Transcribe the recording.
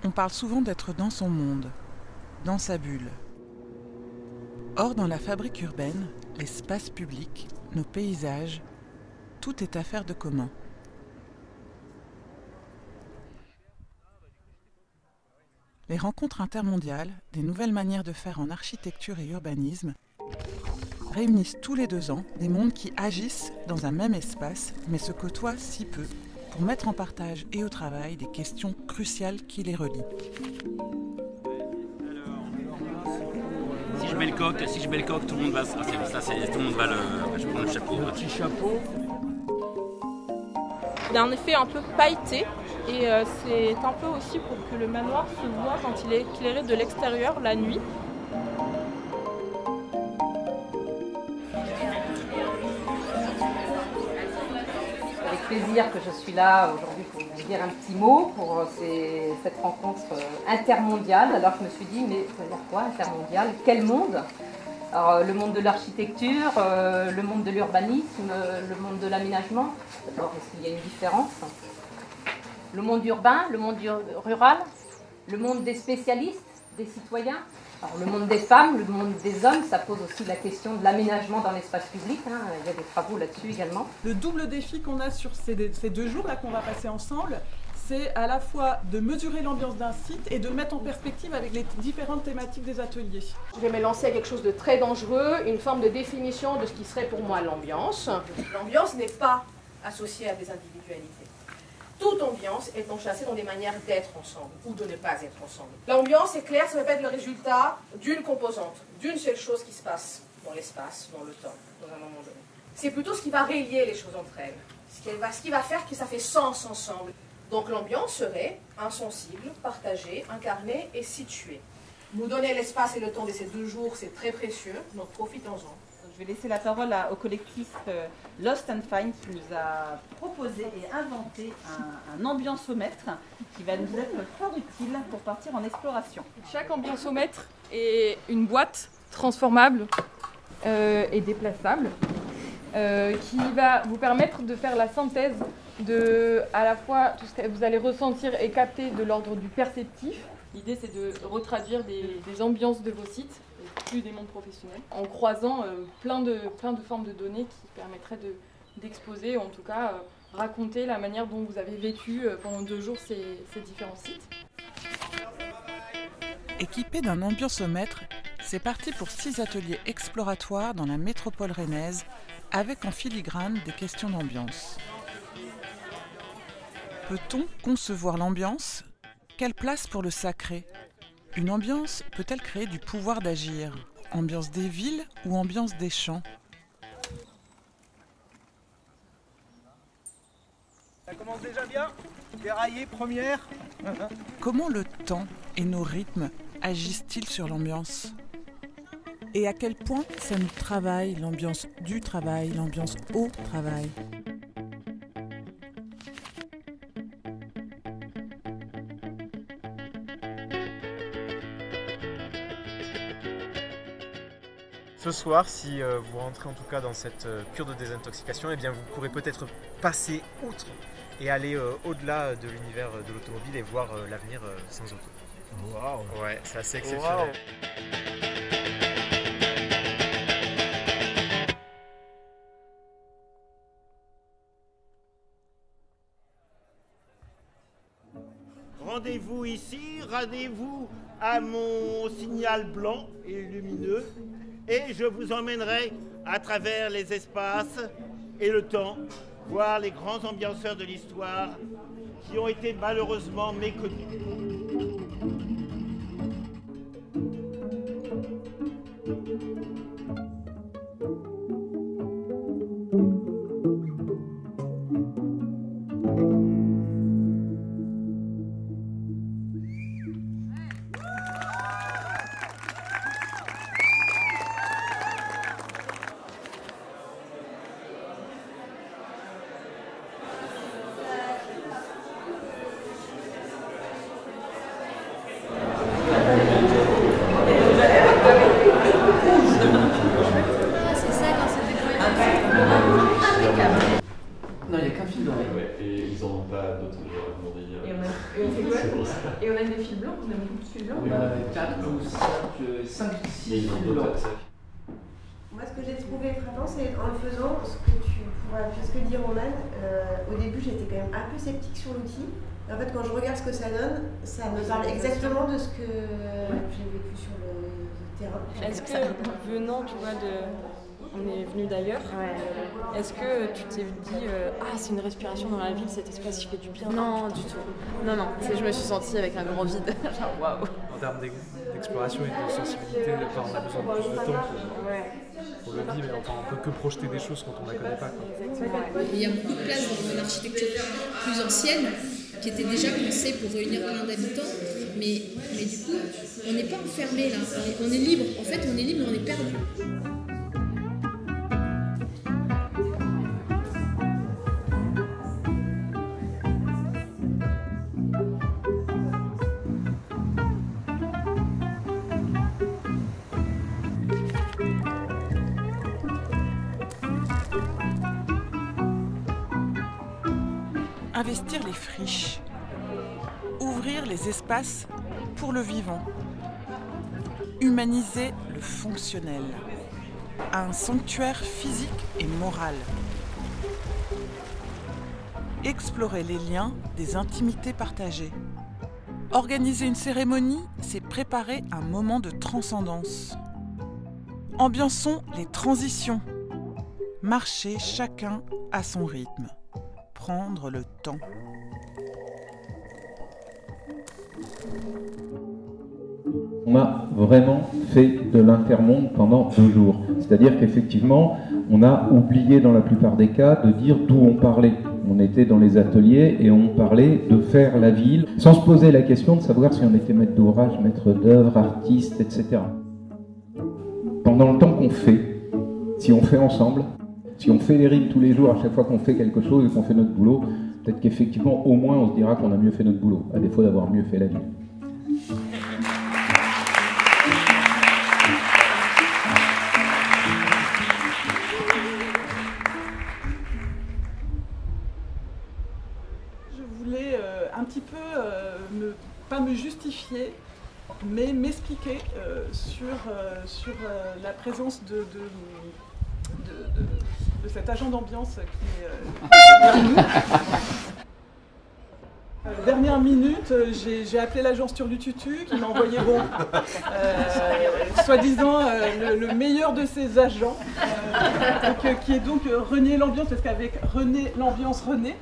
On parle souvent d'être dans son monde, dans sa bulle. Or, dans la fabrique urbaine, l'espace public, nos paysages, tout est affaire de commun. Les rencontres intermondiales, des nouvelles manières de faire en architecture et urbanisme, réunissent tous les 2 ans des mondes qui agissent dans un même espace, mais se côtoient si peu, pour mettre en partage et au travail des questions cruciales qui les relient. Si je mets le coq, tout le monde va. Tout le monde va le. Je prends le chapeau. Le petit chapeau. Il a un effet un peu pailleté et c'est un peu aussi pour que le manoir se voit quand il est éclairé de l'extérieur la nuit. Avec plaisir que je suis là aujourd'hui pour vous dire un petit mot pour cette rencontre intermondiale. Alors je me suis dit, mais ça veut dire quoi intermondial? Quel monde? Alors, le monde de l'architecture, le monde de l'urbanisme, le monde de l'aménagement. D'abord, est-ce qu'il y a une différence? Le monde urbain, le monde rural, le monde des spécialistes, des citoyens. Alors, le monde des femmes, le monde des hommes, ça pose aussi la question de l'aménagement dans l'espace public. Il y a des travaux là-dessus également. Le double défi qu'on a sur ces 2 jours-là qu'on va passer ensemble, c'est à la fois de mesurer l'ambiance d'un site et de mettre en perspective avec les différentes thématiques des ateliers. Je vais me lancer à quelque chose de très dangereux, une forme de définition de ce qui serait pour moi l'ambiance. L'ambiance n'est pas associée à des individualités. Toute ambiance est enchâssée dans des manières d'être ensemble ou de ne pas être ensemble. L'ambiance, c'est clair, ça va pas être le résultat d'une composante, d'une seule chose qui se passe dans l'espace, dans le temps, dans un moment donné. C'est plutôt ce qui va relier les choses entre elles, ce qui va faire que ça fait sens ensemble. Donc l'ambiance serait insensible, partagée, incarnée et située. Nous donner l'espace et le temps de ces 2 jours, c'est très précieux, donc profitons-en. Je vais laisser la parole au collectif Lost and Find qui nous a proposé et inventé un ambiancomètre qui va nous être fort utile pour partir en exploration. Chaque ambiancomètre est une boîte transformable et déplaçable qui va vous permettre de faire la synthèse de à la fois tout ce que vous allez ressentir et capter de l'ordre du perceptif. L'idée c'est de retraduire des ambiances de vos sites, plus des mondes professionnels, en croisant plein de formes de données qui permettraient d'exposer, ou en tout cas raconter la manière dont vous avez vécu pendant 2 jours ces différents sites. Équipé d'un ambiancomètre, c'est parti pour 6 ateliers exploratoires dans la métropole rennaise, avec en filigrane des questions d'ambiance. Peut-on concevoir l'ambiance? Quelle place pour le sacré? Une ambiance peut-elle créer du pouvoir d'agir? Ambiance des villes ou ambiance des champs? Ça commence déjà bien. Déraillé, première. Comment le temps et nos rythmes agissent-ils sur l'ambiance? Et à quel point ça nous travaille, l'ambiance du travail, l'ambiance au travail? Ce soir, si vous rentrez en tout cas dans cette cure de désintoxication, eh bien vous pourrez peut-être passer outre et aller au-delà de l'univers de l'automobile et voir l'avenir sans auto. Waouh! Ouais, c'est assez exceptionnel. Wow. Rendez-vous ici, rendez-vous à mon signal blanc et lumineux, et je vous emmènerai à travers les espaces et le temps, voir les grands ambianceurs de l'histoire qui ont été malheureusement méconnus. Et on a des fils blancs, on a beaucoup de fils blancs. Oui, on avait 4 ou 5, 6 fils blancs. Moi, ce que j'ai trouvé frappant, c'est en le faisant, ce que dit Roman, au début, j'étais quand même un peu sceptique sur l'outil. En fait, quand je regarde ce que ça donne, ça me parle exactement de ce que j'ai vécu sur le terrain. Est-ce que, venant, tu vois, on est venu d'ailleurs, est-ce que tu t'es dit ah, c'est une respiration dans la ville, cet espace il fait du bien? Non, du tout. Non, non. Je me suis sentie avec un grand vide. Genre waouh. En termes d'exploration et de sensibilité, enfin, on a besoin de plus de temps pour le vivre, et enfin, on peut que projeter des choses quand on ne la connaît pas. Il y a beaucoup de place dans l'architecture plus ancienne qui était déjà pensée pour réunir plein d'habitants, mais du coup, on n'est pas enfermé là, on est libre. En fait, on est libre, on est perdu. Investir les friches, ouvrir les espaces pour le vivant, humaniser le fonctionnel, un sanctuaire physique et moral, explorer les liens des intimités partagées. Organiser une cérémonie, c'est préparer un moment de transcendance. Ambiançons les transitions, marcher chacun à son rythme. Prendre le temps. On a vraiment fait de l'intermonde pendant 2 jours. C'est-à-dire qu'effectivement, on a oublié dans la plupart des cas de dire d'où on parlait. On était dans les ateliers et on parlait de faire la ville, sans se poser la question de savoir si on était maître d'ouvrage, maître d'œuvre, artiste, etc. Pendant le temps qu'on fait, si on fait ensemble, si on fait les rimes tous les jours à chaque fois qu'on fait quelque chose et qu'on fait notre boulot, peut-être qu'effectivement, au moins, on se dira qu'on a mieux fait notre boulot, à défaut d'avoir mieux fait la vie. Je voulais un petit peu, pas me justifier, mais m'expliquer sur la présence de cet agent d'ambiance qui est derrière nous. Dernière minute, j'ai appelé l'agence Turlututu qui m'a envoyé soi-disant le meilleur de ses agents, qui est donc René l'ambiance, parce qu'avec René l'ambiance René.